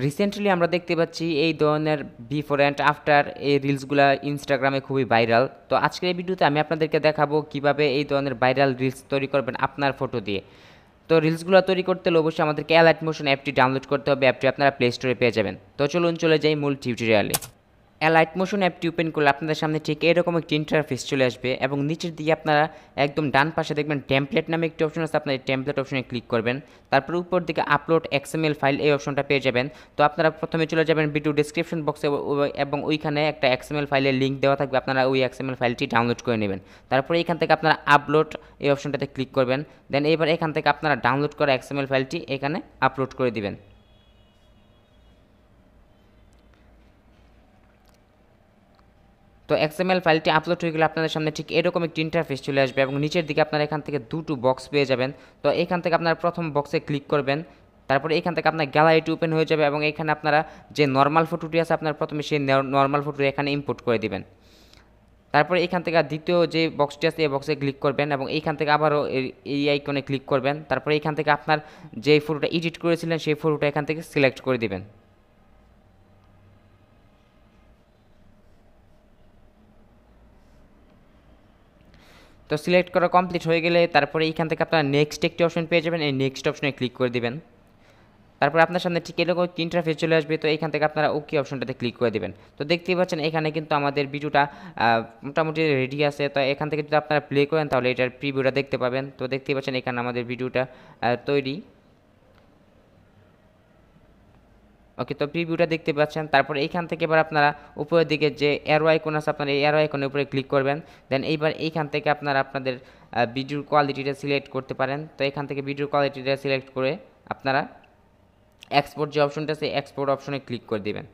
Recently আমরা দেখতে পাচ্ছি এই ধরনের বিফোর অ্যান্ড আফটার এই রিলসগুলো ইনস্টাগ্রামে খুবই ভাইরাল। তো আজকের এই ভিডিওতে আমি আপনাদেরকে দেখাবো কিভাবে এই ধরনের ভাইরাল রিলস তৈরি করবেন আপনার ফটো দিয়ে। তো রিলসগুলো তৈরি করতে হলে অবশ্যই আমাদেরকে 𝗹𝗶 অ্যাপটি ডাউনলোড করতে হবে। অ্যাপটি আপনারা প্লে স্টোরে পেয়ে যাবেন। তো চলুন চলে যাই মূল টিউটোরিয়ালে। 𝗹𝗶 অ্যাপটি ওপেন করলে আপনাদের সামনে ঠিক এরকম একটি ইন্টারফেস চলে আসবে এবং নিচের দিকে আপনারা একদম ডান পাশে দেখবেন টেমপ্লেট নামে একটি অপশন আছে। আপনার এই টেমপ্লেট অপশনে ক্লিক করবেন, তারপর উপর দিকে আপলোড XML ফাইল এই অপশনটা পেয়ে যাবেন। তো আপনারা প্রথমে চলে যাবেন ভিডিও ডেসক্রিপশন বক্সে এবং ওইখানে একটা XML ফাইলের লিঙ্ক দেওয়া থাকবে, আপনারা ওই XML ফাইলটি ডাউনলোড করে নেবেন। তারপরে এখান থেকে আপনারা আপলোড এই অপশনটাতে ক্লিক করবেন, দেন এবার এখান থেকে আপনারা ডাউনলোড করা XML ফাইলটি এখানে আপলোড করে দিবেন। তো XML ফাইলটি আপলোড হয়ে গেলে আপনাদের সামনে ঠিক এরকম একটি ইন্টারফেস চলে আসবে এবং নিচের দিকে আপনারা এখান থেকে দুটো বক্স পেয়ে যাবেন। তো এখান থেকে আপনারা প্রথম বক্সে ক্লিক করবেন, তারপরে এখান থেকে আপনার গ্যালারিটি ওপেন হয়ে যাবে এবং এখানে আপনারা যে নর্মাল ফটোটি আছে আপনার প্রথমে সেই নর্মাল ফটো এখানে ইম্পোর্ট করে দিবেন। তারপরে এখান থেকে দ্বিতীয় যে বক্সটি আছে এই বক্সে ক্লিক করবেন এবং এইখান থেকে আবারও এই আইকনে ক্লিক করবেন। তারপরে এখান থেকে আপনার যে ফটোটা এডিট করেছিলেন সেই ফটোটা এখান থেকে সিলেক্ট করে দিবেন। তো সিলেক্ট করা কমপ্লিট হয়ে গেলে তারপরে এইখান থেকে আপনারা নেক্সট একটি অপশন পেয়ে যাবেন, এই নেক্সট অপশনে ক্লিক করে দিবেন। তারপর আপনার সামনে ঠিক এরকম ইন্টারফেস চলে আসবে। তো এইখান থেকে আপনারা ওকে অপশনটাতে ক্লিক করে দেবেন। তো দেখতেই পাচ্ছেন এখানে কিন্তু আমাদের ভিডিওটা মোটামুটি রেডি আছে। তো এখান থেকে যদি আপনারা প্লে করেন তাহলে এটার প্রিভিউটা দেখতে পাবেন। তো দেখতেই পাচ্ছেন এখানে আমাদের ভিডিওটা তৈরি। ওকে, তো প্রিভিউটা দেখতে পাচ্ছেন। তারপর এইখান থেকে এবার আপনারা উপরের দিকে যে অ্যারো আইকন আছে আপনারা এই অ্যারো আইকনের উপরে ক্লিক করবেন, দেন এইবার এইখান থেকে আপনারা আপনাদের ভিডিওর কোয়ালিটিটা সিলেক্ট করতে পারেন। তো এখান থেকে ভিডিওর কোয়ালিটিটা সিলেক্ট করে আপনারা এক্সপোর্ট যে অপশনটা আছে এক্সপোর্ট অপশনে ক্লিক করে দিবেন।